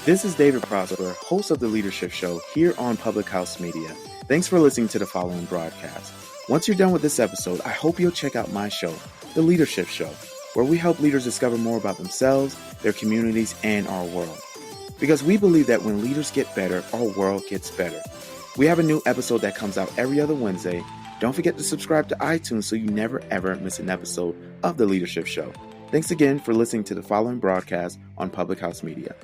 This is David Prosper, host of The Leadership Show here on Public House Media. Thanks for listening to the following broadcast. Once you're done with this episode, I hope you'll check out my show, The Leadership Show, where we help leaders discover more about themselves, their communities, and our world. Because we believe that when leaders get better, our world gets better. We have a new episode that comes out every other Wednesday. Don't forget to subscribe to iTunes so you never ever miss an episode of The Leadership Show. Thanks again for listening to the following broadcast on Public House Media.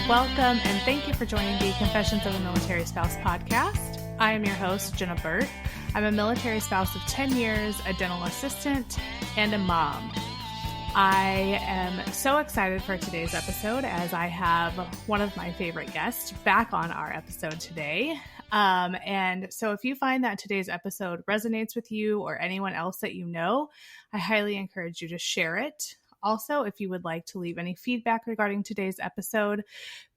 Welcome and thank you for joining the Confessions of a Military Spouse podcast. I am your host, Jenna Burt. I'm a military spouse of 10 years, a dental assistant, and a mom. I am so excited for today's episode as I have one of my favorite guests back on our episode today. And so if you find that today's episode resonates with you or anyone else that you know, I highly encourage you to share it. Also, if you would like to leave any feedback regarding today's episode,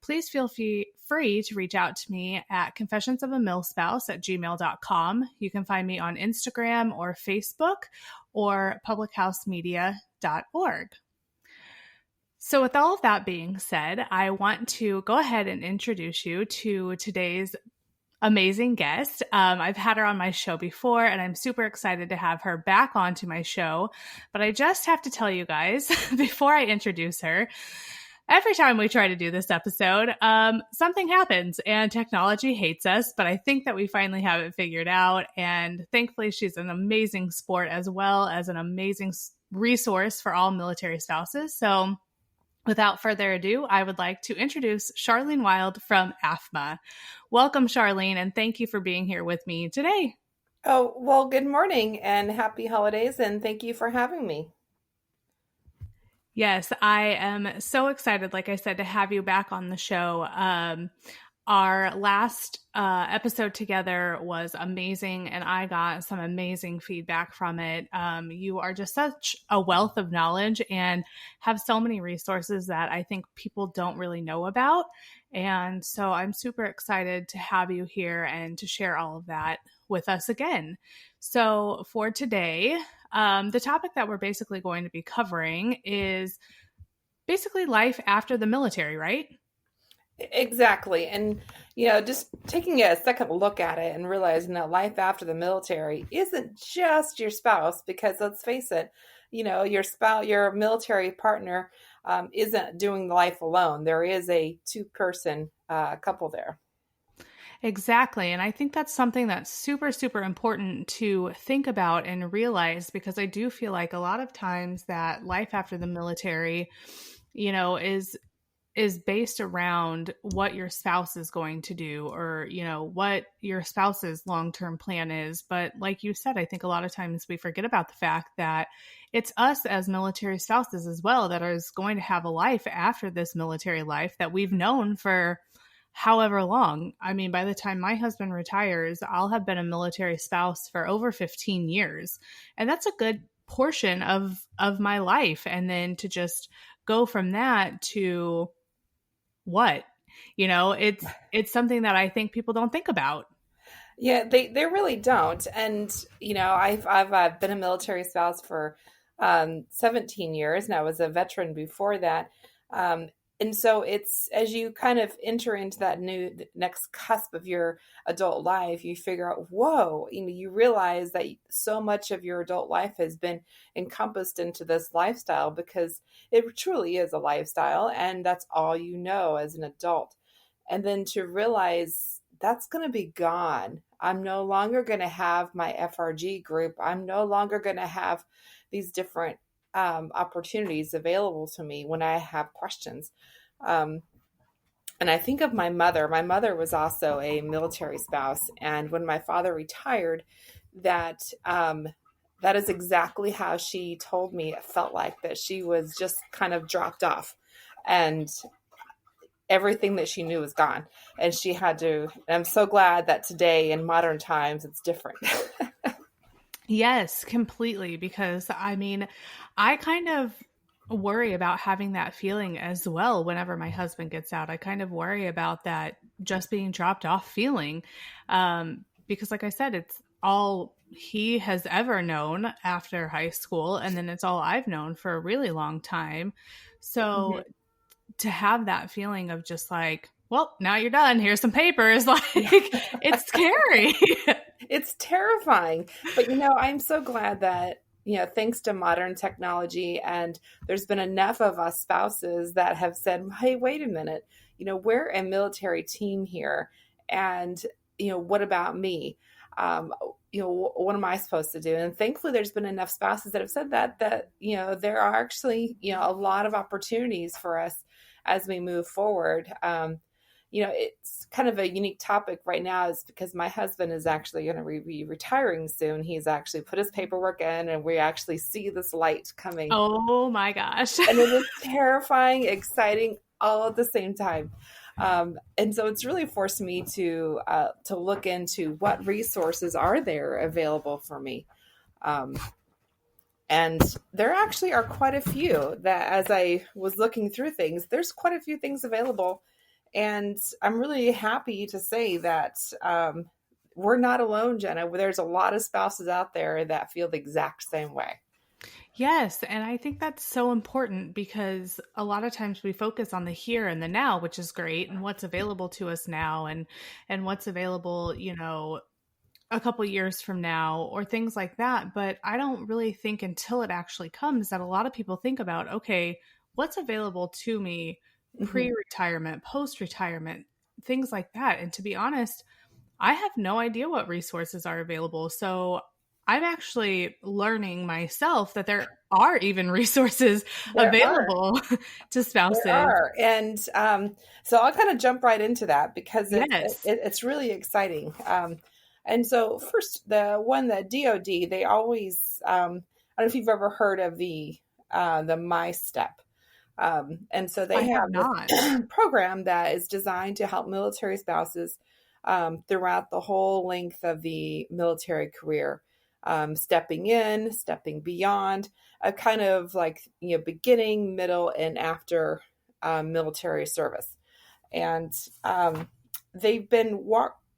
please feel free to reach out to me at confessionsofamilspouse@gmail.com. You can find me on Instagram or Facebook or publichousemedia.org. So with all of that being said, I want to go ahead and introduce you to today's amazing guest. I've had her on my show before, and I'm super excited to have her back onto my show. But I just have to tell you guys, before I introduce her, every time we try to do this episode, something happens and technology hates us, but I think that we finally have it figured out. And thankfully, she's an amazing sport as well as an amazing resource for all military spouses. So without further ado, I would like to introduce Charlene Wilde from AFMA. Welcome, Charlene, and thank you for being here with me today. Oh, well, good morning and happy holidays, and thank you for having me. Yes, I am so excited, like I said, to have you back on the show. Our last episode together was amazing, and I got some amazing feedback from it. You are just such a wealth of knowledge and have so many resources that I think people don't really know about. And so I'm super excited to have you here and to share all of that with us again. So for today, the topic that we're basically going to be covering is basically life after the military, right? Exactly. And, just taking a second look at it and realizing that life after the military isn't just your spouse, because let's face it, your spouse, your military partner isn't doing life alone. There is a two-person couple there. Exactly. And I think that's something that's super, super important to think about and realize, because I do feel like a lot of times that life after the military, is based around what your spouse is going to do or, what your spouse's long-term plan is. But like you said, I think a lot of times we forget about the fact that it's us as military spouses as well that is going to have a life after this military life that we've known for however long. I mean, by the time my husband retires, I'll have been a military spouse for over 15 years. And that's a good portion of my life. And then to just go from that to what, it's something that I think people don't think about. Yeah, they really don't. And, I've been a military spouse for 17 years, and I was a veteran before that. And so it's, as you kind of enter into that next cusp of your adult life, you figure out, whoa, you realize that so much of your adult life has been encompassed into this lifestyle, because it truly is a lifestyle, and that's all you know as an adult. And then to realize that's going to be gone. I'm no longer going to have my FRG group. I'm no longer going to have these different opportunities available to me when I have questions. And I think of my mother. My mother was also a military spouse. And when my father retired, that is exactly how she told me it felt like, that she was just kind of dropped off. And everything that she knew was gone. And she had to, and I'm so glad that today in modern times, it's different. Yes, completely. Because I mean, I kind of worry about having that feeling as well whenever my husband gets out. I kind of worry about that just being dropped off feeling. Because, like I said, it's all he has ever known after high school. And then it's all I've known for a really long time. So Mhm. to have that feeling of just like, well, now you're done. Here's some papers. Like, it's scary. It's terrifying. But I'm so glad that, thanks to modern technology, and there's been enough of us spouses that have said, hey, wait a minute, we're a military team here. And, what about me? Um, what am I supposed to do? And thankfully, there's been enough spouses that have said that, there are actually, a lot of opportunities for us as we move forward. It's kind of a unique topic right now is because my husband is actually going to be retiring soon. He's actually put his paperwork in, and we actually see this light coming. Oh my gosh. And it is terrifying, exciting, all at the same time. And so it's really forced me to look into what resources are there available for me. Um, and there actually are quite a few that, as I was looking through things, there's quite a few things available. And I'm really happy to say that we're not alone, Jenna. There's a lot of spouses out there that feel the exact same way. Yes, and I think that's so important because a lot of times we focus on the here and the now, which is great, and what's available to us now and what's available, a couple years from now or things like that. But I don't really think until it actually comes that a lot of people think about, okay, what's available to me Mhm. pre-retirement, post-retirement, things like that. And to be honest, I have no idea what resources are available. So I'm actually learning myself that there are even resources There are. available to There spouses. are. And so I'll kind of jump right into that because Yes. it's really exciting. And so first, the one that DoD, they always, I don't know if you've ever heard of the My Step. And so I they have have not. this program that is designed to help military spouses throughout the whole length of the military career, stepping in, stepping beyond, a kind of like, beginning, middle, and after military service. And they've been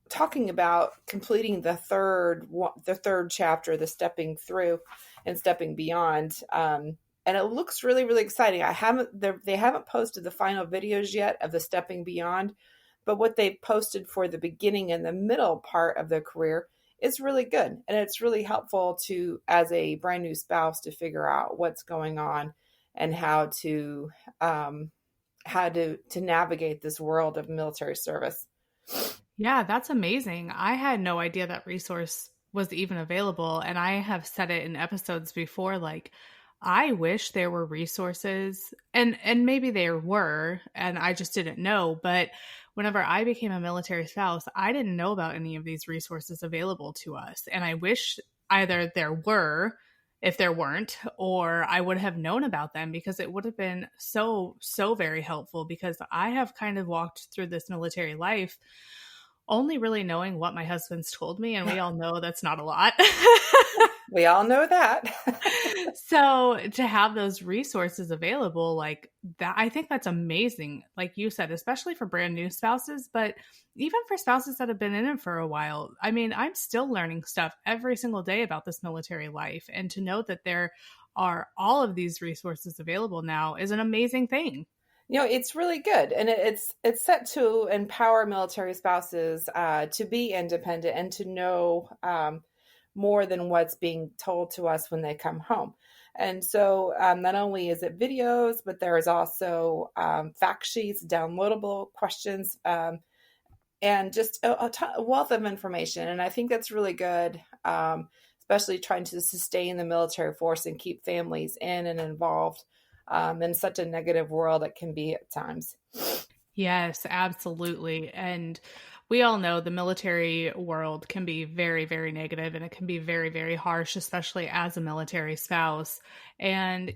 talking about completing the third chapter, the stepping through and stepping beyond. And it looks really, really exciting. They haven't posted the final videos yet of the stepping beyond, but what they've posted for the beginning and the middle part of their career is really good. And it's really helpful to, as a brand new spouse, to figure out what's going on and um, how to navigate this world of military service. Yeah, that's amazing. I had no idea that resource was even available. And I have said it in episodes before, like, I wish there were resources and maybe there were, and I just didn't know. But whenever I became a military spouse, I didn't know about any of these resources available to us. And I wish either there were, if there weren't, or I would have known about them because it would have been so, so very helpful because I have kind of walked through this military life only really knowing what my husband's told me, and we all know that's not a lot. We all know that. So to have those resources available like that, I think that's amazing. Like you said, especially for brand new spouses, but even for spouses that have been in it for a while. I mean, I'm still learning stuff every single day about this military life. And to know that there are all of these resources available now is an amazing thing. It's really good, and it's set to empower military spouses to be independent and to know more than what's being told to us when they come home. And so not only is it videos, but there is also fact sheets, downloadable questions, and just a wealth of information. And I think that's really good, especially trying to sustain the military force and keep families in and involved in such a negative world it can be at times. Yes, absolutely. And we all know the military world can be very, very negative and it can be very, very harsh, especially as a military spouse. And,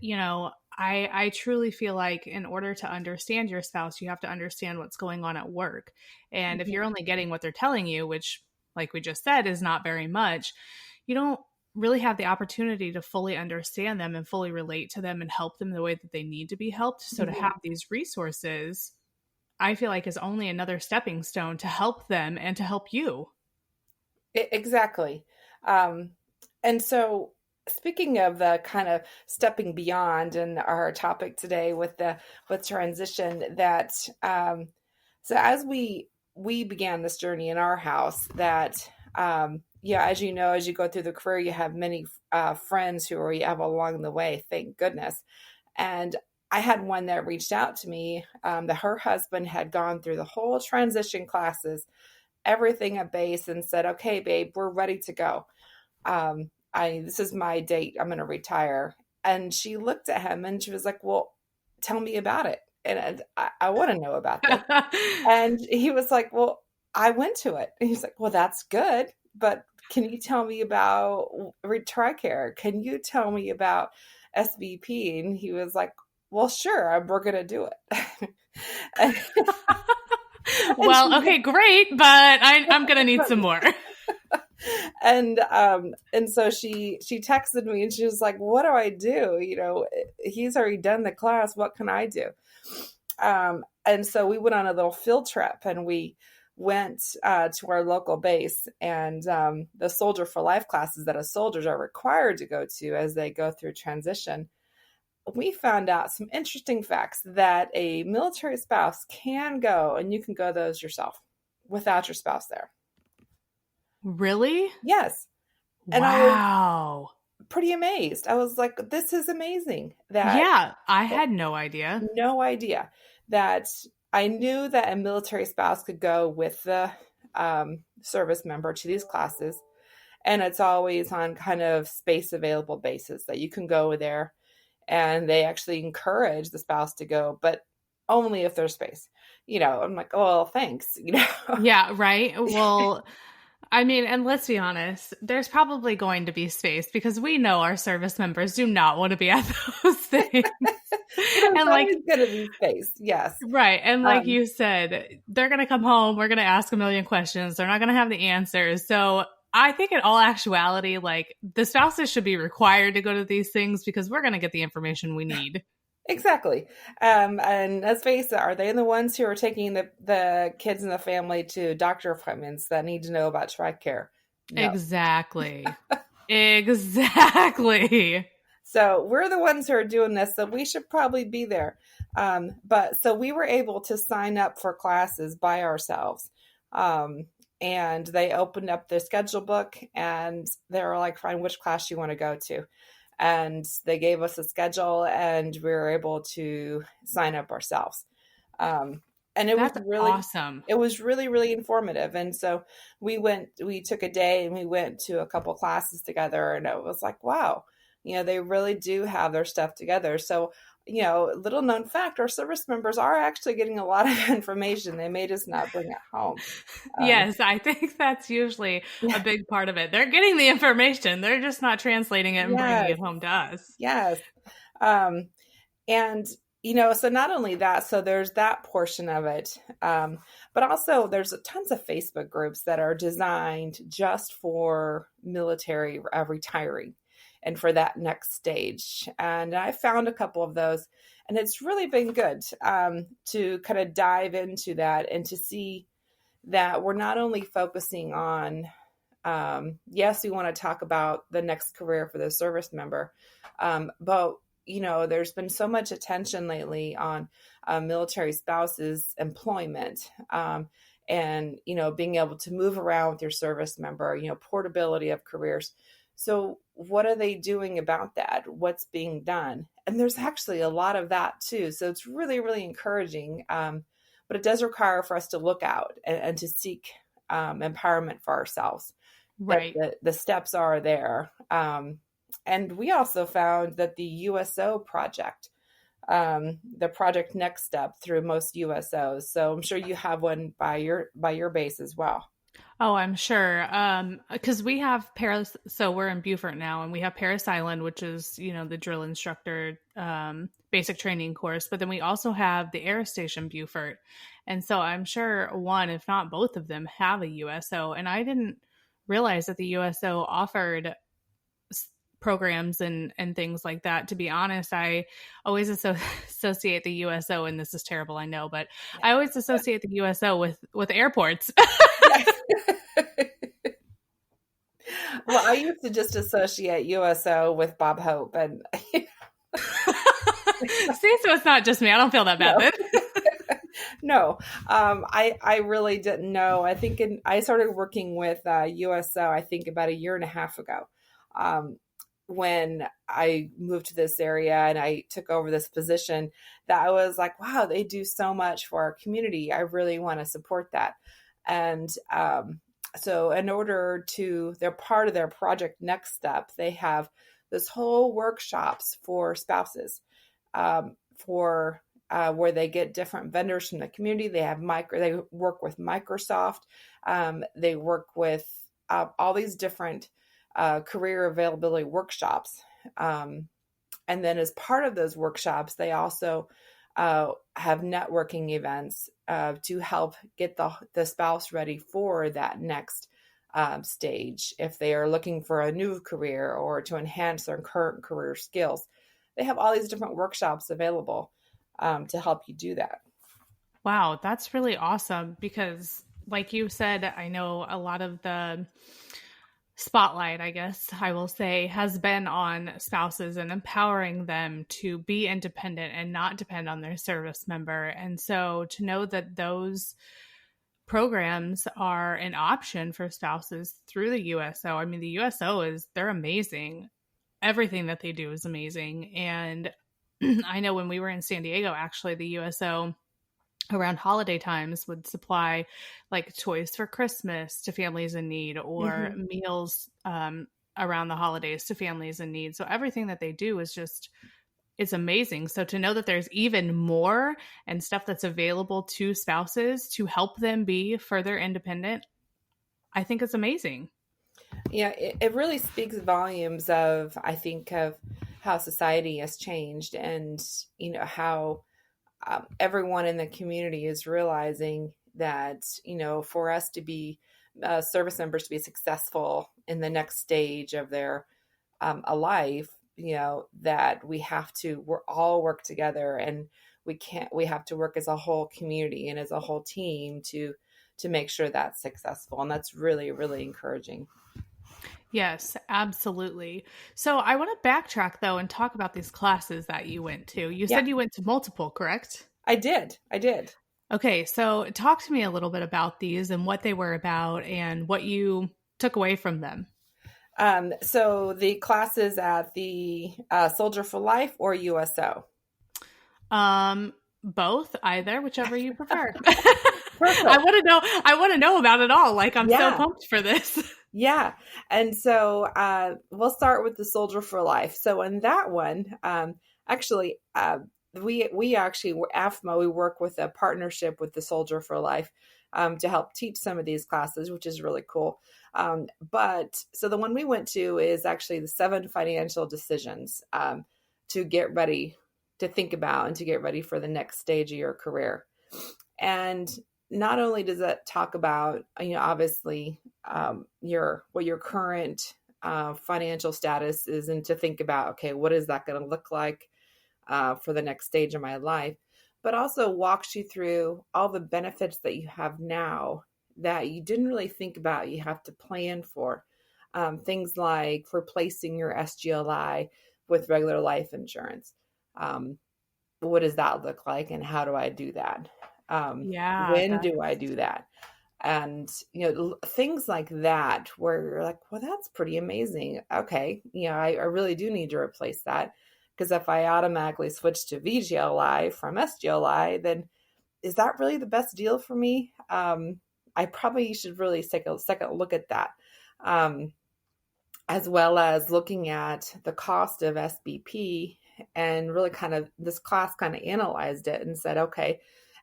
I truly feel like in order to understand your spouse, you have to understand what's going on at work. And if Mhm. you're only getting what they're telling you, which, like we just said, is not very much, you don't really have the opportunity to fully understand them and fully relate to them and help them the way that they need to be helped. So to have these resources, I feel like is only another stepping stone to help them and to help you. Exactly. And so speaking of the kind of stepping beyond and our topic today with transition, that so as we began this journey in our house, that yeah, as you know, as you go through the career, you have many friends who you have along the way, thank goodness. And I had one that reached out to me that her husband had gone through the whole transition classes, everything at base, and said, okay, babe, we're ready to go. This is my date. I'm going to retire. And she looked at him and she was like, well, tell me about it. And I want to know about that. And he was like, well, I went to it. And he's like, well, that's good. But can you tell me about TRICARE? Can you tell me about SBP? And he was like, well, sure, we're going to do it. Well, okay, great, but I'm going to need some more. And so she texted me and she was like, what do I do? You know, he's already done the class. What can I do? And so we went on a little field trip and we went to our local base, and the Soldier for Life classes that soldiers are required to go to as they go through transition. We found out some interesting facts that a military spouse can go, and you can go those yourself without your spouse there. Really? Yes. And wow. I was pretty amazed. I was like, this is amazing. Yeah, I had no idea. No idea. That I knew that a military spouse could go with the service member to these classes. And it's always on kind of space available basis that you can go there. And they actually encourage the spouse to go, but only if there's space. You know, I'm like, oh, well, thanks. You know? Yeah, right. Well, I mean, and let's be honest, there's probably going to be space because we know our service members do not want to be at those things. And like, it's going to be space. Yes. Right. And like you said, they're going to come home. We're going to ask a million questions. They're not going to have the answers. So I think in all actuality, like the spouses should be required to go to these things because we're going to get the information we need. Exactly. And let's face it, are they the ones who are taking the kids and the family to doctor appointments that need to know about TRICARE? No. Exactly. Exactly. So we're the ones who are doing this, so we should probably be there. But so we were able to sign up for classes by ourselves. And they opened up their schedule book and they were like, find which class you want to go to. And they gave us a schedule and we were able to sign up ourselves. And That's was really awesome. It was really, really informative. And so we took a day and we went to a couple classes together, and it was like, wow, you know, they really do have their stuff together. So, you know, little known fact, our service members are actually getting a lot of information. They may just not bring it home. Yes, I think that's usually a big part of it. They're getting the information. They're just not translating it and bringing it home to us. Yes. And, you know, so not only that, so there's that portion of it, but also there's tons of Facebook groups that are designed just for military retiring and for that next stage. And I found a couple of those, and it's really been good to kind of dive into that and to see that we're not only focusing on, yes, we want to talk about the next career for the service member, but, you know, there's been so much attention lately on military spouses' employment and, you know, being able to move around with your service member, you know, portability of careers. So what are they doing about that? What's being done? And there's actually a lot of that too. So it's really, really encouraging. But it does require for us to look out and to seek empowerment for ourselves. Right. The steps are there. And we also found that the USO project, the project Next Step through most USOs. So I'm sure you have one by your base as well. Oh, I'm sure. Because we have Paris. So we're in Beaufort now, and we have Paris Island, which is, you know, the drill instructor basic training course. But then we also have the Air Station Beaufort. And so I'm sure one, if not both of them, have a USO. And I didn't realize that the USO offered programs and things like that. To be honest, I always associate the USO, and this is terrible, I know, but I always associate the USO with airports. Well, I used to just associate USO with Bob Hope, and see, so it's not just me. I don't feel that bad then. No, I really didn't know. I think I started working with USO, I think about a year and a half ago, when I moved to this area and I took over this position, that I was like, wow, they do so much for our community. I really want to support that. And so in order to, they're part of their project Next Step, they have this whole workshops for spouses, where they get different vendors from the community. They work with Microsoft. They work with all these different career availability workshops. And then as part of those workshops, they also have networking events to help get the spouse ready for that next stage. If they are looking for a new career or to enhance their current career skills, they have all these different workshops available to help you do that. Wow, that's really awesome because, like you said, I know a lot of the spotlight, I guess I will say, has been on spouses and empowering them to be independent and not depend on their service member. And so to know that those programs are an option for spouses through the USO. I mean, the USO they're amazing. Everything that they do is amazing. And I know when we were in San Diego, actually, the USO around holiday times would supply like toys for Christmas to families in need, or meals around the holidays to families in need. So everything that they do is amazing. So to know that there's even more and stuff that's available to spouses to help them be further independent, I think it's amazing. Yeah, it really speaks volumes of, I think, of how society has changed, and, how everyone in the community is realizing that, for us to be service members to be successful in the next stage of their a life, that we're all work together, and we have to work as a whole community and as a whole team to make sure that's successful. And that's really, really encouraging. Yes, absolutely. So I want to backtrack though and talk about these classes that you went to. You said you went to multiple, correct? I did. Okay, so talk to me a little bit about these and what they were about and what you took away from them. So the classes at the Soldier for Life or USO? Both, either, whichever you prefer. I want to know about it all. Like, I'm so pumped for this. Yeah. And so we'll start with the Soldier for Life. So in that one, actually, we actually, AFMA, we work with a partnership with the Soldier for Life to help teach some of these classes, which is really cool. But so the one we went to is actually the 7 financial decisions to get ready, to think about, and to get ready for the next stage of your career. And not only does that talk about, obviously, what your current financial status is, and to think about, okay, what is that going to look like for the next stage of my life, but also walks you through all the benefits that you have now that you didn't really think about, you have to plan for. Things like replacing your SGLI with regular life insurance. What does that look like, and how do I do that? When do I do that? And, things like that, where you're like, well, that's pretty amazing. Okay. I really do need to replace that, because if I automatically switch to VGLI from SGLI, then is that really the best deal for me? I probably should really take a second look at that. As well as looking at the cost of SBP, and really this class kind of analyzed it and said, okay,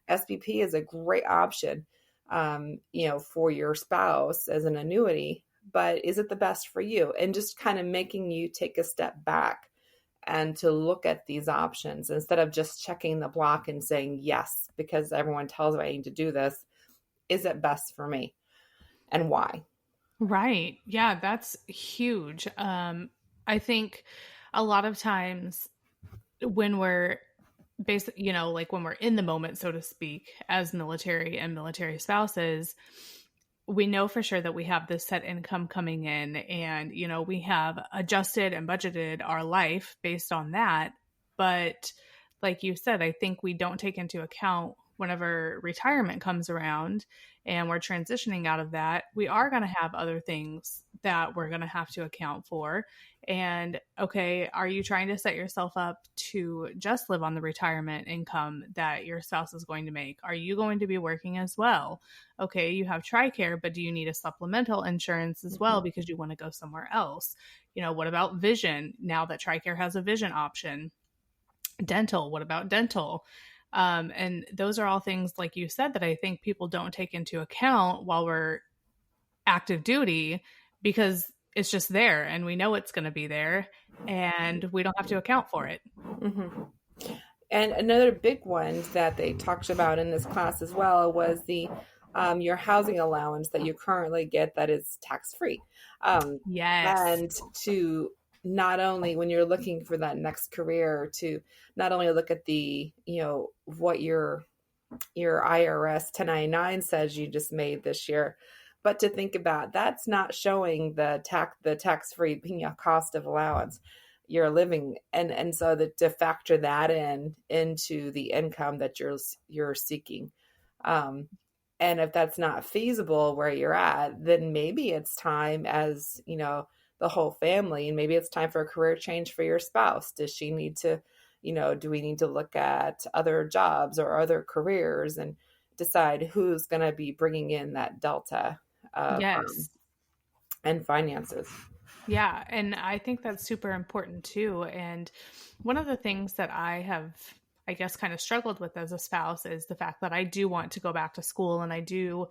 SBP is a great option, for your spouse as an annuity, but is it the best for you? And just kind of making you take a step back and to look at these options instead of just checking the block and saying yes, because everyone tells me I need to do this. Is it best for me, and why? Right. Yeah, that's huge. I think a lot of times when we're like when we're in the moment, so to speak, as military and military spouses, we know for sure that we have this set income coming in, and, we have adjusted and budgeted our life based on that. But like you said, I think we don't take into account whenever retirement comes around and we're transitioning out of that, we are going to have other things that we're going to have to account for. And okay, are you trying to set yourself up to just live on the retirement income that your spouse is going to make? Are you going to be working as well? Okay, you have TRICARE, but do you need a supplemental insurance as well because you want to go somewhere else? What about vision now that TRICARE has a vision option? Dental, what about dental? And those are all things, like you said, that I think people don't take into account while we're active duty, because it's just there and we know it's going to be there and we don't have to account for it. Mm-hmm. And another big one that they talked about in this class as well was the your housing allowance that you currently get that is tax-free. Yes. And to not only, when you're looking for that next career, to not only look at the, what your IRS 1099 says you just made this year, but to think about that's not showing the tax-free cost of allowance you're living, and so to factor that into the income that you're seeking. And if that's not feasible where you're at, then maybe it's time, as the whole family, and maybe it's time for a career change for your spouse. Does she need to, do we need to look at other jobs or other careers and decide who's going to be bringing in that delta of yes. And finances? Yeah. And I think that's super important too. And one of the things that I have, I guess, kind of struggled with as a spouse is the fact that I do want to go back to school and I do,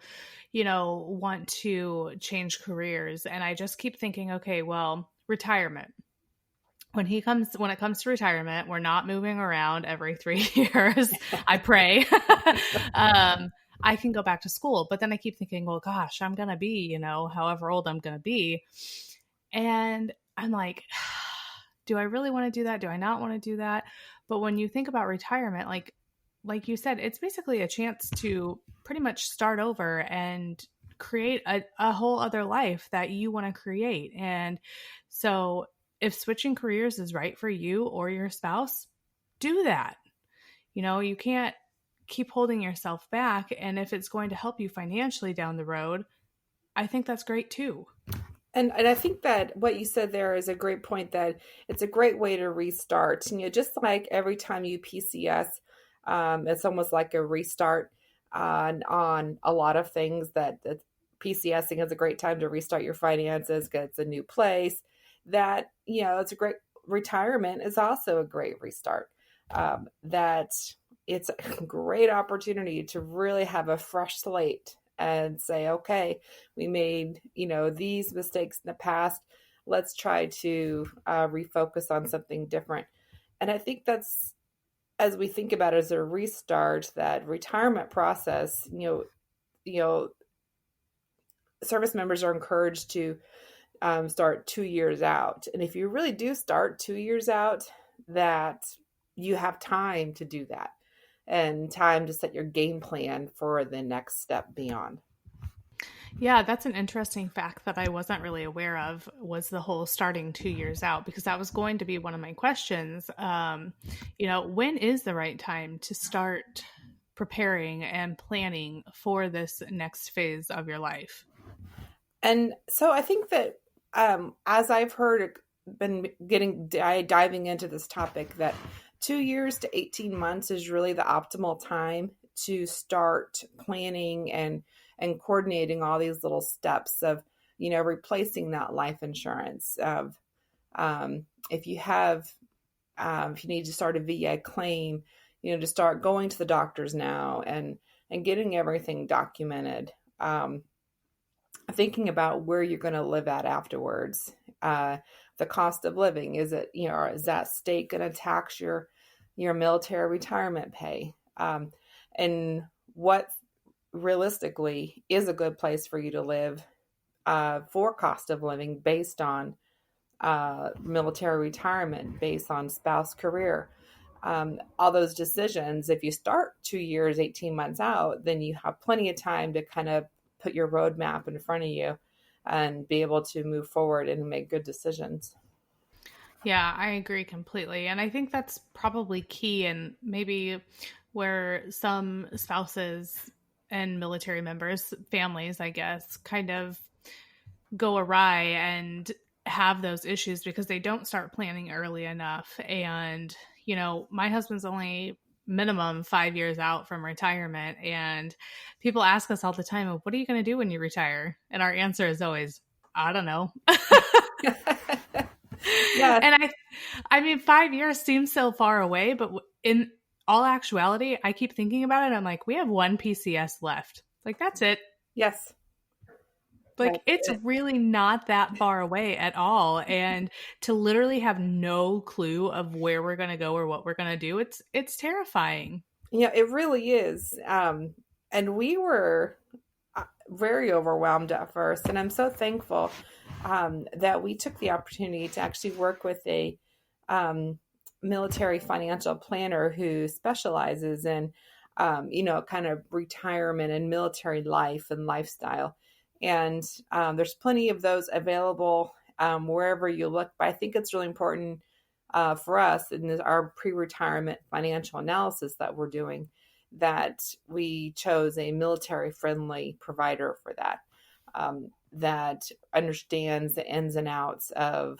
want to change careers. And I just keep thinking, okay, well, retirement. When it comes to retirement, we're not moving around every 3 years. I pray. I can go back to school. But then I keep thinking, well, gosh, I'm going to be, however old I'm going to be. And I'm like, do I really want to do that? Do I not want to do that? But when you think about retirement, like you said, it's basically a chance to pretty much start over and create a whole other life that you want to create. And so if switching careers is right for you or your spouse, do that. You can't keep holding yourself back. And if it's going to help you financially down the road, I think that's great too. And I think that what you said there is a great point, that it's a great way to restart. Just like every time you PCS, it's almost like a restart on a lot of things. That PCSing is a great time to restart your finances, get it's a new place. That, it's a great, retirement is also a great restart. That it's a great opportunity to really have a fresh slate and say, okay, we made, these mistakes in the past. Let's try to refocus on something different. And I think that's, as we think about it as a restart, that retirement process, service members are encouraged to start 2 years out. And if you really do start 2 years out, that you have time to do that and time to set your game plan for the next step beyond. Yeah, that's an interesting fact that I wasn't really aware of, was the whole starting 2 years out, because that was going to be one of my questions. When is the right time to start preparing and planning for this next phase of your life? And so I think that as I've heard, been diving into this topic, that 2 years to 18 months is really the optimal time to start planning and coordinating all these little steps of, replacing that life insurance. Of if you need to start a VA claim, to start going to the doctors now and getting everything documented. Thinking about where you're going to live at afterwards. The cost of living, is that state going to tax your military retirement pay? And what realistically is a good place for you to live for cost of living based on military retirement based on spouse career. All those decisions, if you start 2 years, 18 months out, then you have plenty of time to kind of put your roadmap in front of you and be able to move forward and make good decisions. Yeah, I agree completely. And I think that's probably key, and maybe where some spouses and military members, families, I guess, kind of go awry and have those issues because they don't start planning early enough. And, my husband's only minimum 5 years out from retirement. And people ask us all the time, what are you going to do when you retire? And our answer is always, I don't know. Yeah. And I mean, 5 years seems so far away, but in all actuality, I keep thinking about it. I'm like, we have one PCS left. Like, that's it. Yes. Like, it's really not that far away at all. And to literally have no clue of where we're going to go or what we're going to do, it's terrifying. Yeah, it really is. And we were very overwhelmed at first. And I'm so thankful that we took the opportunity to actually work with a military financial planner who specializes in, kind of retirement and military life and lifestyle. And there's plenty of those available wherever you look. But I think it's really important for us in our pre-retirement financial analysis that we're doing that we chose a military-friendly provider for that, that understands the ins and outs of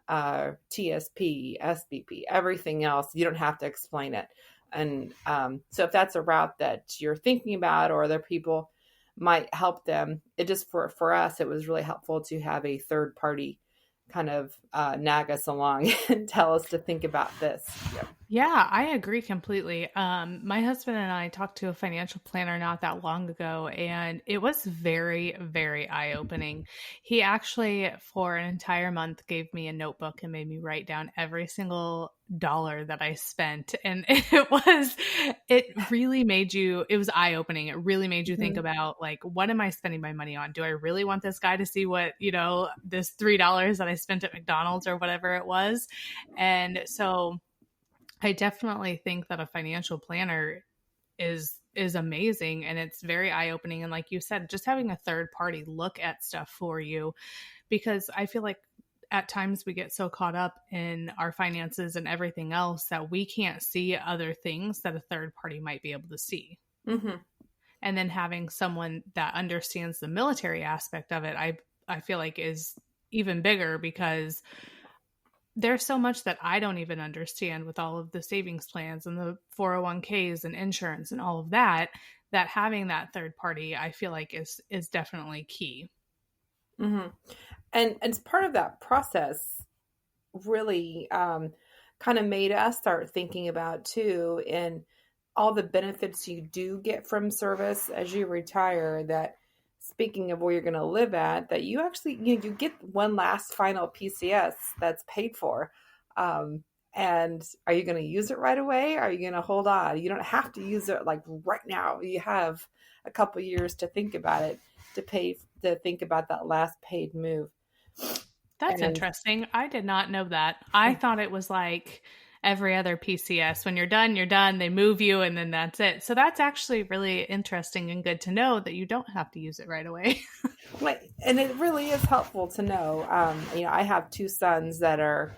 TSP, SBP, everything else. You don't have to explain it. And so if that's a route that you're thinking about or other people might help them, it just for us, it was really helpful to have a third party kind of nag us along and tell us to think about this. Yeah, I agree completely. My husband and I talked to a financial planner not that long ago, and it was very, very eye-opening. He actually, for an entire month, gave me a notebook and made me write down every single dollar that I spent. And it really made you, it was eye-opening. It really made you think about, like, what am I spending my money on? Do I really want this guy to see what, this $3 that I spent at McDonald's or whatever it was? And so I definitely think that a financial planner is amazing, and it's very eye-opening. And like you said, just having a third party look at stuff for you, because I feel like at times we get so caught up in our finances and everything else that we can't see other things that a third party might be able to see. Mm-hmm. And then having someone that understands the military aspect of it, I feel like is even bigger, because there's so much that I don't even understand with all of the savings plans and the 401ks and insurance and all of that, that having that third party, I feel like is definitely key. Mm-hmm. And as part of that process really kind of made us start thinking about too, and all the benefits you do get from service as you retire, that speaking of where you're going to live at, that you actually, you get one last final PCS that's paid for. And are you going to use it right away? Are you going to hold on? You don't have to use it like right now. You have a couple years to think about it, to think about that last paid move. That's interesting. I did not know that. I thought it was like every other PCS. When you're done, you're done. They move you and then that's it. So that's actually really interesting and good to know that you don't have to use it right away. And it really is helpful to know. I have two sons that are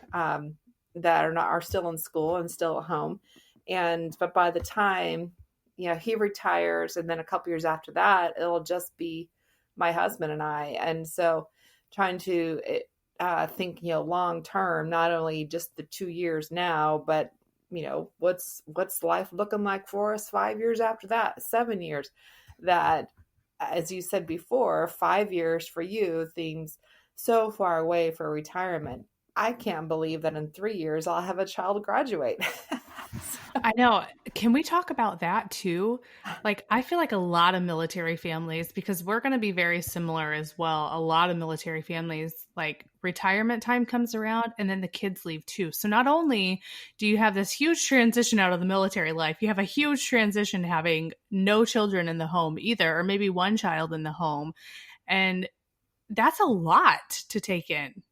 still in school and still at home. But by the time, he retires, and then a couple years after that, it'll just be my husband and I. And so trying to think, long term, not only just the 2 years now, but what's life looking like for us 5 years after that, 7 years, that, as you said before, 5 years for you seems so far away for retirement. I can't believe that in 3 years I'll have a child graduate. I know. Can we talk about that too? Like, I feel like a lot of military families, because we're going to be very similar as well. A lot of military families, like, retirement time comes around and then the kids leave too. So not only do you have this huge transition out of the military life, you have a huge transition to having no children in the home either, or maybe one child in the home. And that's a lot to take in.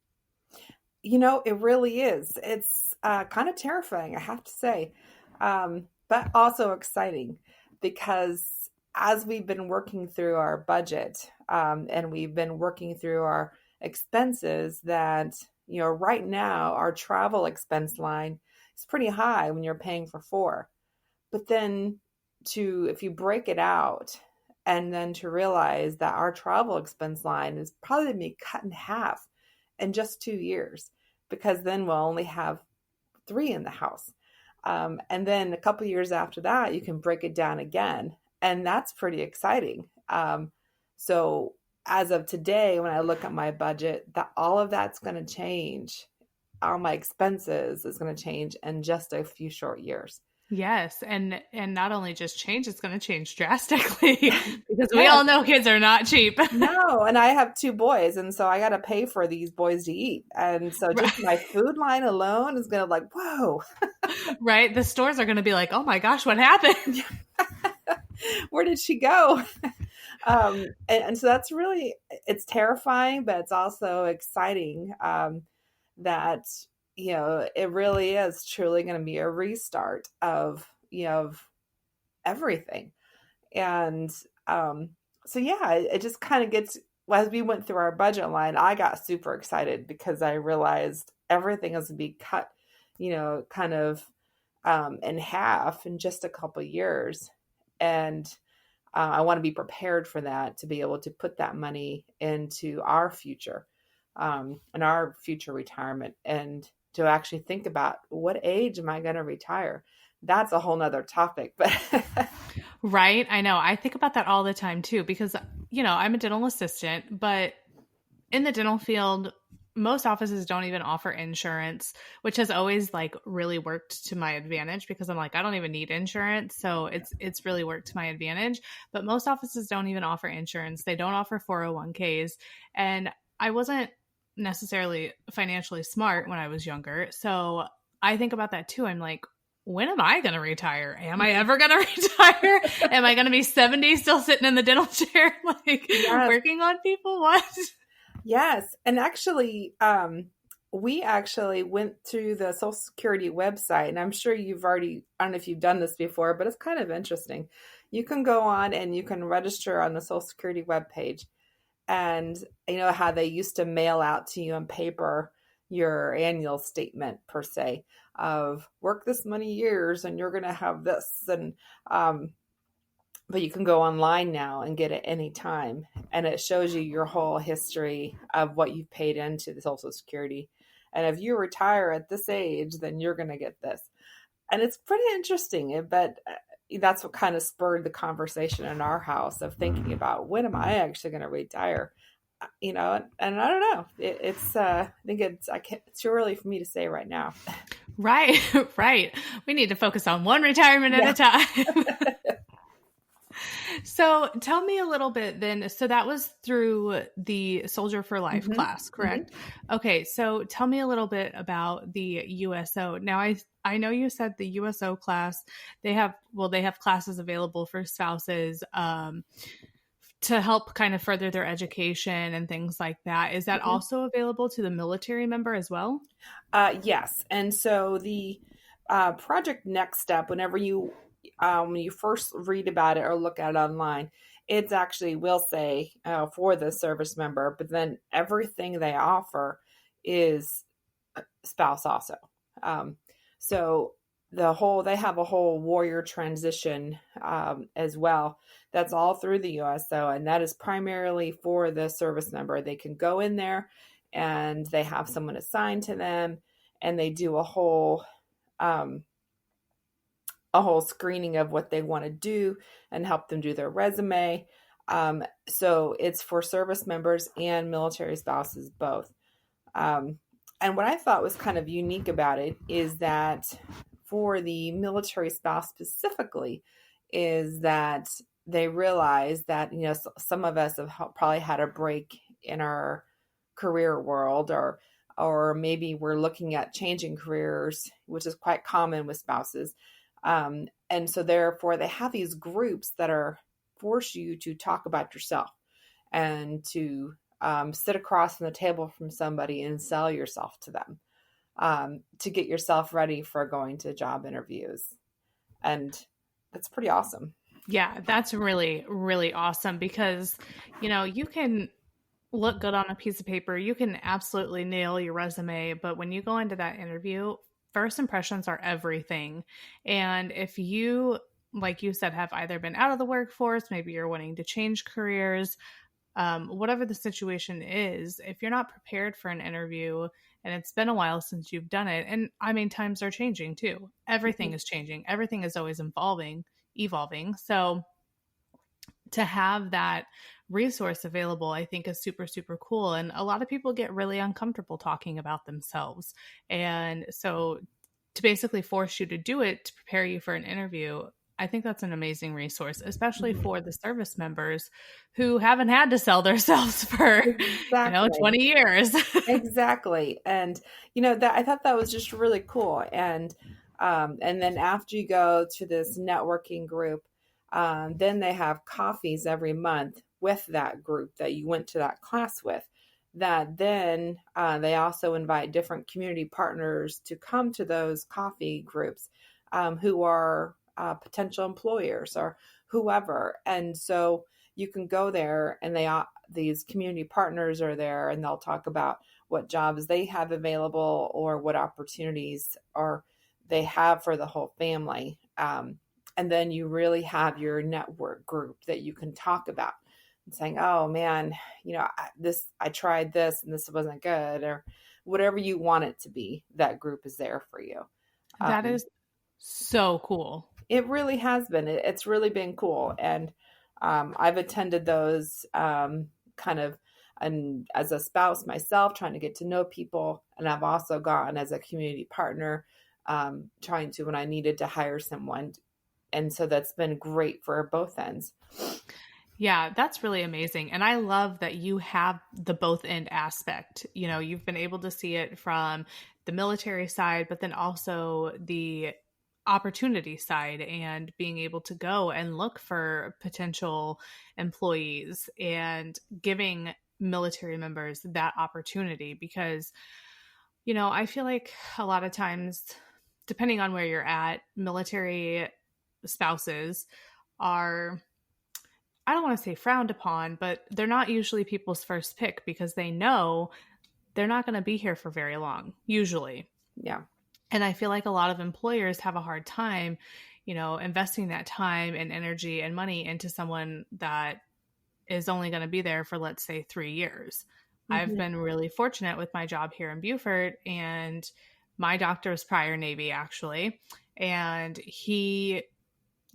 It really is. It's kind of terrifying, I have to say, but also exciting because as we've been working through our budget and we've been working through our expenses, that, right now our travel expense line is pretty high when you're paying for four. But then if you break it out and then to realize that our travel expense line is probably going to be cut in half in just 2 years, because then we'll only have three in the house. And then a couple years after that, you can break it down again. And that's pretty exciting. So as of today, when I look at my budget, that all of that's going to change. All my expenses is going to change in just a few short years. Yes, and not only just change, it's going to change drastically because we all know kids are not cheap. No, and I have two boys, and so I got to pay for these boys to eat. And so just my food line alone is going to like, whoa. Right? The stores are going to be like, oh my gosh, what happened? Where did she go? And so that's really, it's terrifying, but it's also exciting that it really is truly going to be a restart of everything. And so yeah, it just kind of gets, as we went through our budget line, I got super excited because I realized everything is going to be cut, kind of in half in just a couple of years. And I want to be prepared for that, to be able to put that money into our future and our future retirement, and to actually think about, what age am I going to retire? That's a whole nother topic, but right. I know. I think about that all the time too, because, I'm a dental assistant, but in the dental field, most offices don't even offer insurance, which has always like really worked to my advantage, because I'm like, I don't even need insurance. So it's really worked to my advantage, but most offices don't even offer insurance. They don't offer 401ks. And I wasn't necessarily financially smart when I was younger. So I think about that too. I'm like, when am I going to retire? Am I ever going to retire? Am I going to be 70 still sitting in the dental chair, like working on people? What? Yes. And actually, we actually went to the Social Security website, and I'm sure you've already, I don't know if you've done this before, but it's kind of interesting. You can go on and you can register on the Social Security webpage. And how they used to mail out to you on paper your annual statement, per se, of work this many years and you're going to have this. And but you can go online now and get it any time, and it shows you your whole history of what you've paid into the Social Security. And if you retire at this age, then you're going to get this. And it's pretty interesting, but that's what kind of spurred the conversation in our house of thinking about, when am I actually going to retire? And I don't know. I think it's too early for me to say right now. Right. We need to focus on one retirement at a time. So tell me a little bit then. So that was through the Soldier for Life class, correct? Mm-hmm. Okay. So tell me a little bit about the USO. Now, I know you said the USO class, they have classes available for spouses to help kind of further their education and things like that. Is that also available to the military member as well? Yes. And so the Project Next Step, when you first read about it or look at it online, it's actually will say for the service member, but then everything they offer is spouse also. So they have a whole warrior transition as well. That's all through the USO, and that is primarily for the service member. They can go in there and they have someone assigned to them, and they do a whole screening of what they want to do and help them do their resume. So it's for service members and military spouses both. And what I thought was kind of unique about it is that for the military spouse specifically, is that they realize that, some of us have probably had a break in our career world, or maybe we're looking at changing careers, which is quite common with spouses. And so therefore they have these groups that force you to talk about yourself and to sit across from the table from somebody and sell yourself to them. to get yourself ready for going to job interviews. And that's pretty awesome. Yeah, that's really, really awesome because, you can look good on a piece of paper. You can absolutely nail your resume, but when you go into that interview, first impressions are everything. And if you, like you said, have either been out of the workforce, maybe you're wanting to change careers, whatever the situation is, if you're not prepared for an interview and it's been a while since you've done it, and I mean, times are changing too. Everything is changing. Everything is always evolving. So to have that resource available, I think is super, super cool. And a lot of people get really uncomfortable talking about themselves. And so to basically force you to do it to prepare you for an interview, I think that's an amazing resource, especially for the service members who haven't had to sell themselves for, Exactly. 20 years. Exactly. And, that I thought that was just really cool. And then after you go to this networking group, then they have coffees every month with that group that you went to that class with. That then they also invite different community partners to come to those coffee groups who are potential employers or whoever. And so you can go there and these community partners are there and they'll talk about what jobs they have available or what opportunities they have for the whole family. And then you really have your network group that you can talk about and saying, oh man, I tried this and this wasn't good, or whatever you want it to be, that group is there for you. That is so cool. It really has been. It's really been cool. And I've attended those kind of, and as a spouse myself, trying to get to know people. And I've also gone as a community partner, trying to, when I needed to hire someone. And so that's been great for both ends. Yeah, that's really amazing. And I love that you have the both end aspect. You've been able to see it from the military side, but then also the opportunity side and being able to go and look for potential employees and giving military members that opportunity because, I feel like a lot of times, depending on where you're at, military spouses are, I don't want to say frowned upon, but they're not usually people's first pick because they know they're not going to be here for very long, usually. Yeah. And I feel like a lot of employers have a hard time, investing that time and energy and money into someone that is only going to be there for, let's say, 3 years. Mm-hmm. I've been really fortunate with my job here in Beaufort, and my doctor is prior Navy, actually, and he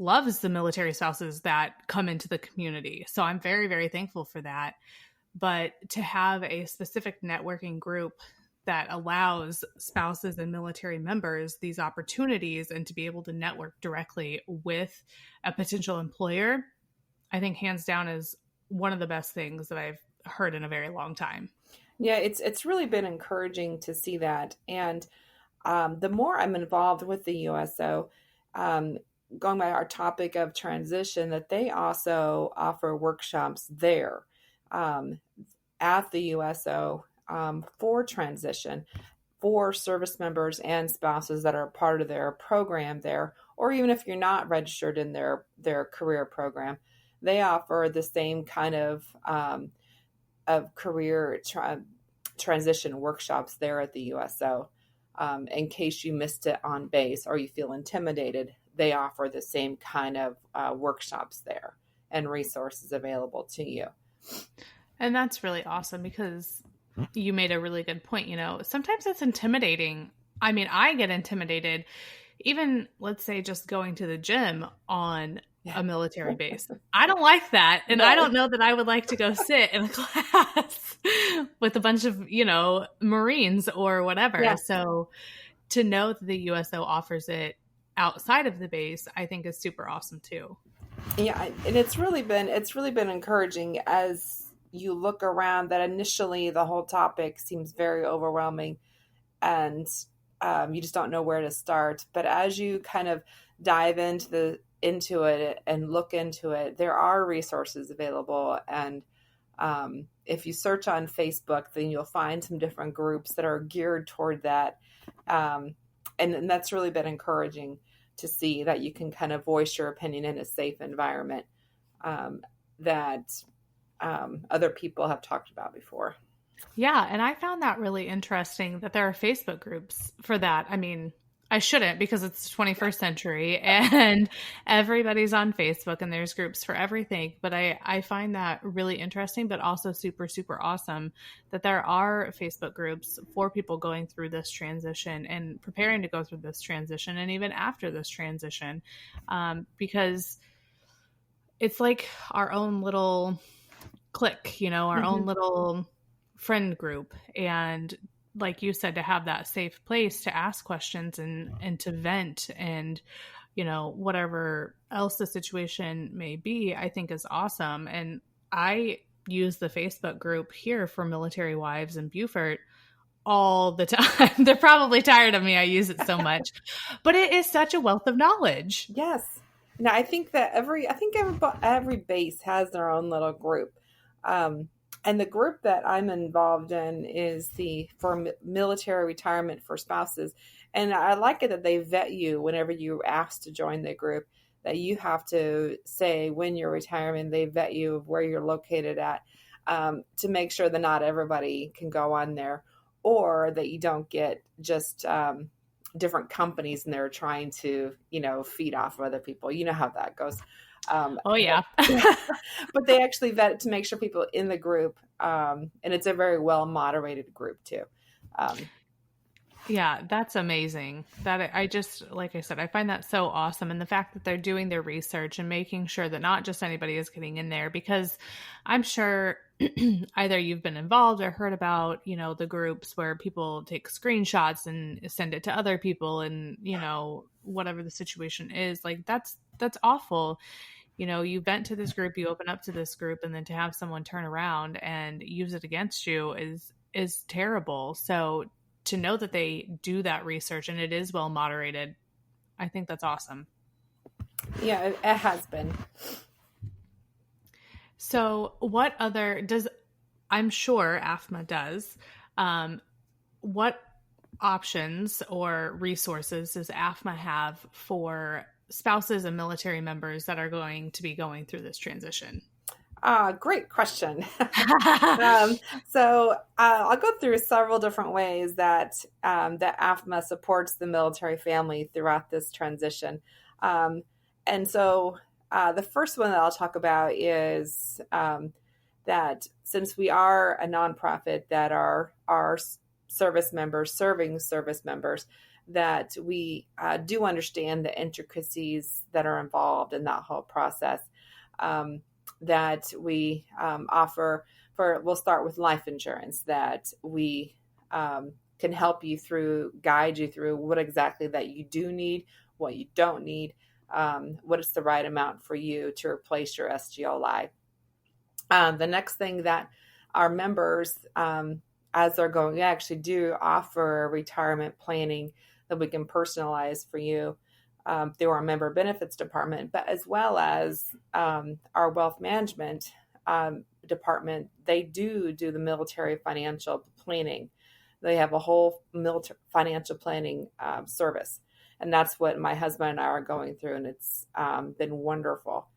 loves the military spouses that come into the community. So I'm very, very thankful for that. But to have a specific networking group that allows spouses and military members these opportunities and to be able to network directly with a potential employer, I think hands down is one of the best things that I've heard in a very long time. Yeah, it's really been encouraging to see that. And the more I'm involved with the USO, going by our topic of transition, that they also offer workshops there at the USO for transition for service members and spouses that are part of their program there, or even if you're not registered in their career program, they offer the same kind of career transition workshops there at the USO. In case you missed it on base or you feel intimidated, they offer the same kind of workshops there and resources available to you. And that's really awesome because you made a really good point. Sometimes it's intimidating. I mean, I get intimidated even, let's say, just going to the gym on a military base. I don't like that. And I don't know that I would like to go sit in a class with a bunch of, Marines or whatever. Yeah. So to know that the USO offers it outside of the base, I think is super awesome too. Yeah. And it's really been encouraging as you look around that initially the whole topic seems very overwhelming and you just don't know where to start. But as you kind of dive into it and look into it, there are resources available. And If you search on Facebook, then you'll find some different groups that are geared toward that. And that's really been encouraging to see that you can kind of voice your opinion in a safe environment that other people have talked about before. Yeah. And I found that really interesting that there are Facebook groups for that. I mean, I shouldn't, because it's the 21st century and everybody's on Facebook and there's groups for everything. But I find that really interesting, but also super, super awesome that there are Facebook groups for people going through this transition and preparing to go through this transition and even after this transition, because it's like our own little clique, our own little friend group. And like you said, to have that safe place to ask questions and to vent and, whatever else the situation may be, I think is awesome. And I use the Facebook group here for military wives in Beaufort all the time. They're probably tired of me. I use it so much, but it is such a wealth of knowledge. Yes. Now, I think that every base has their own little group. And the group that I'm involved in is for military retirement for spouses. And I like it that they vet you whenever you're asked to join the group, that you have to say when you're retiring, they vet you of where you're located at, to make sure that not everybody can go on there, or that you don't get just different companies and they're trying to, feed off of other people. You know how that goes. Oh yeah. But they actually vet it to make sure people in the group, and it's a very well moderated group too. Yeah, that's amazing. That I just, like I said, I find that so awesome. And the fact that they're doing their research and making sure that not just anybody is getting in there, because I'm sure either you've been involved or heard about, the groups where people take screenshots and send it to other people and, whatever the situation is, like that's awful. You vent to this group, you open up to this group, and then to have someone turn around and use it against you is terrible. So to know that they do that research and it is well moderated, I think that's awesome. Yeah, it has been. So what I'm sure AFMA does, what options or resources does AFMA have for spouses and military members that are going to be going through this transition? Great question. So I'll go through several different ways that AFMA supports the military family throughout this transition. And so the first one that I'll talk about is that since we are a nonprofit that are serving service members, that we do understand the intricacies that are involved in that whole process. That we offer we'll start with life insurance, that we can help you guide you through what exactly that you do need, what you don't need, what is the right amount for you to replace your SGL life. The next thing that our members, as they're going, we actually do offer retirement planning that we can personalize for you through our member benefits department, but as well as our wealth management department. They do the military financial planning. They have a whole military financial planning service. And that's what my husband and I are going through. And it's been wonderful.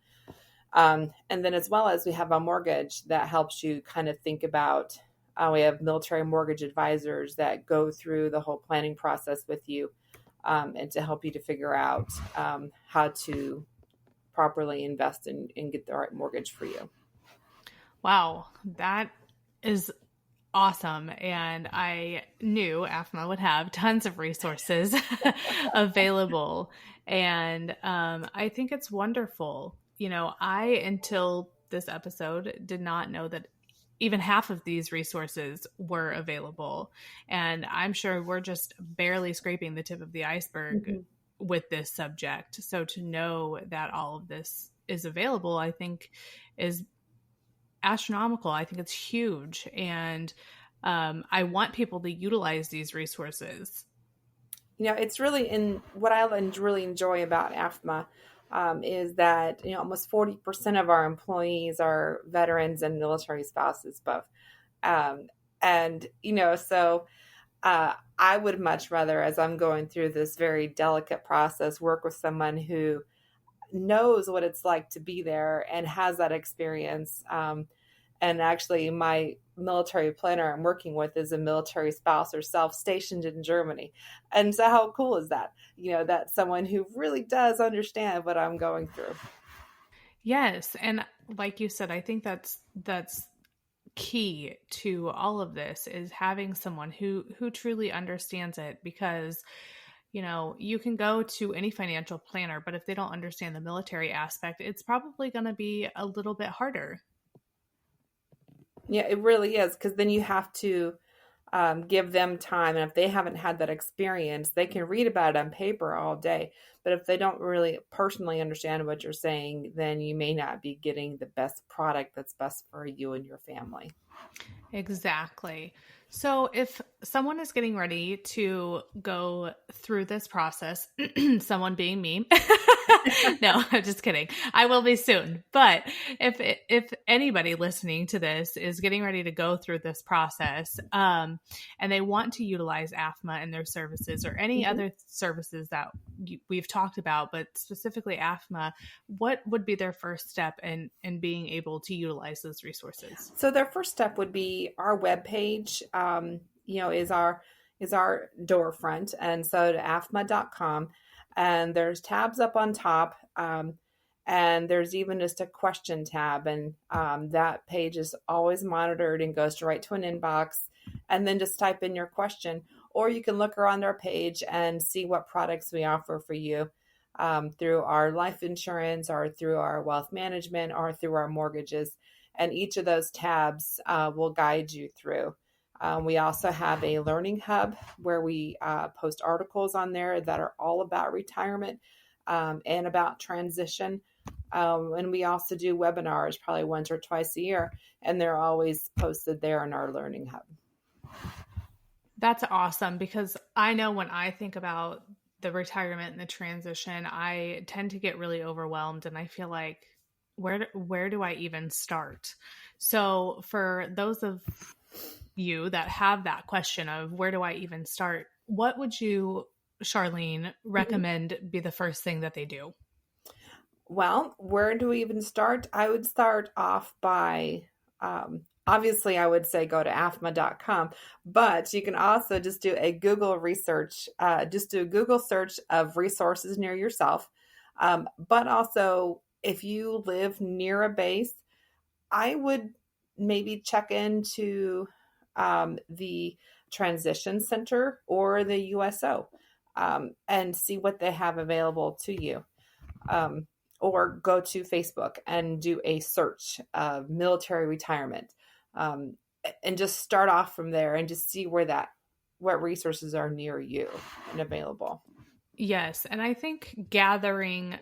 And then as well as we have a mortgage that helps you kind of think about, we have military mortgage advisors that go through the whole planning process with you and to help you to figure out how to properly invest and get the right mortgage for you. Wow, that is awesome. And I knew AFMA would have tons of resources available. And I think it's wonderful. Until this episode, did not know that even half of these resources were available. And I'm sure we're just barely scraping the tip of the iceberg with this subject. So to know that all of this is available, I think is astronomical. I think it's huge. And I want people to utilize these resources. It's really in what I really enjoy about AFMA is that, almost 40% of our employees are veterans and military spouses both. Um, and, so I would much rather, as I'm going through this very delicate process, work with someone who knows what it's like to be there and has that experience. And actually, my military planner I'm working with is a military spouse herself stationed in Germany. And so, how cool is that? That's someone who really does understand what I'm going through. Yes, and like you said, I think that's key to all of this is having someone who truly understands it, because you can go to any financial planner, but if they don't understand the military aspect, it's probably going to be a little bit harder. Yeah, it really is, because then you have to give them time. And if they haven't had that experience, they can read about it on paper all day. But if they don't really personally understand what you're saying, then you may not be getting the best product that's best for you and your family. Exactly. So if someone is getting ready to go through this process, someone being me, no, I'm just kidding. I will be soon. But if anybody listening to this is getting ready to go through this process, and they want to utilize AFMA in their services or any other services that we've talked about, but specifically AFMA, what would be their first step in being able to utilize those resources? So their first step would be our webpage, is our door front. And so to afma.com, and there's tabs up on top. And there's even just a question tab. And that page is always monitored and goes right to an inbox. And then just type in your question. Or you can look around our page and see what products we offer for you through our life insurance or through our wealth management or through our mortgages. And each of those tabs will guide you through. We also have a learning hub where we post articles on there that are all about retirement and about transition. And we also do webinars probably once or twice a year, and they're always posted there in our learning hub. That's awesome, because I know when I think about the retirement and the transition, I tend to get really overwhelmed, and I feel like, where do I even start? So for those of you that have that question of where do I even start, what would you, Charlene, recommend be the first thing that they do? Well, where do we even start? I would start off by, obviously, I would say go to afma.com, but you can also just do a Google research, just do a Google search of resources near yourself. But also, if you live near a base, I would maybe check into the Transition Center or the USO and see what they have available to you. Or go to Facebook and do a search of military retirement, and just start off from there and just see what resources are near you and available. Yes, and I think gathering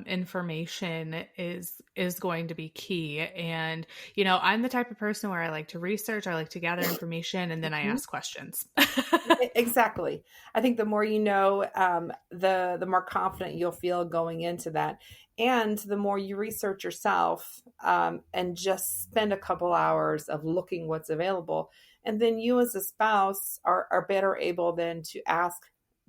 information is going to be key. And I'm the type of person where I like to research, I like to gather information, and then I ask questions. Exactly. I think the more you know, the more confident you'll feel going into that, and the more you research yourself, and just spend a couple hours of looking what's available, and then you as a spouse are better able then to ask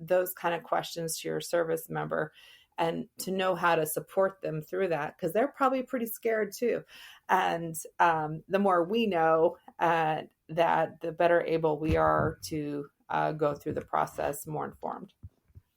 those kind of questions to your service member and to know how to support them through that, because they're probably pretty scared too. And the more we know, that the better able we are to go through the process more informed.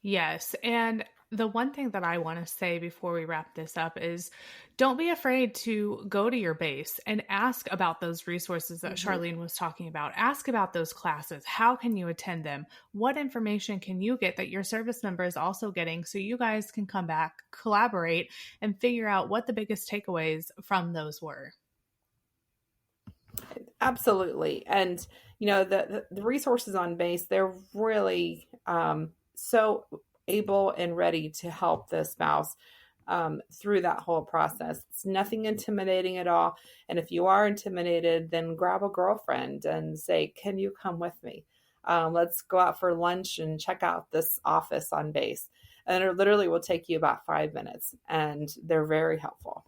Yes. And the one thing that I want to say before we wrap this up is don't be afraid to go to your base and ask about those resources that Charlene was talking about. Ask about those classes. How can you attend them? What information can you get that your service member is also getting, so you guys can come back, collaborate, and figure out what the biggest takeaways from those were? Absolutely. And, the resources on base, they're really so able and ready to help the spouse through that whole process. It's nothing intimidating at all. And if you are intimidated, then grab a girlfriend and say, can you come with me? Let's go out for lunch and check out this office on base. and it literally will take you about 5 minutes, and they're very helpful.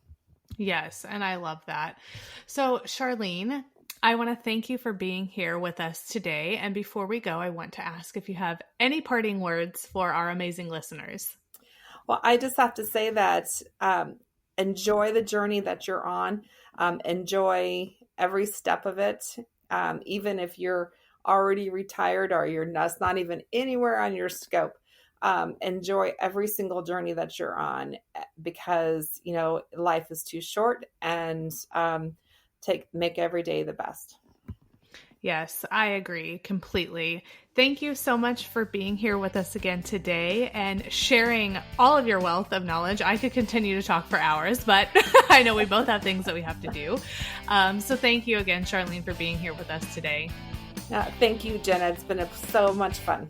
Yes, and I love that. So, Charlene, I want to thank you for being here with us today. And before we go, I want to ask if you have any parting words for our amazing listeners. Well, I just have to say that enjoy the journey that you're on. Enjoy every step of it. Even if you're already retired or that's not even anywhere on your scope, enjoy every single journey that you're on, because, life is too short, and make every day the best. Yes, I agree completely. Thank you so much for being here with us again today and sharing all of your wealth of knowledge. I could continue to talk for hours, but I know we both have things that we have to do. So thank you again, Charlene, for being here with us today. Thank you, Jenna. It's been so much fun.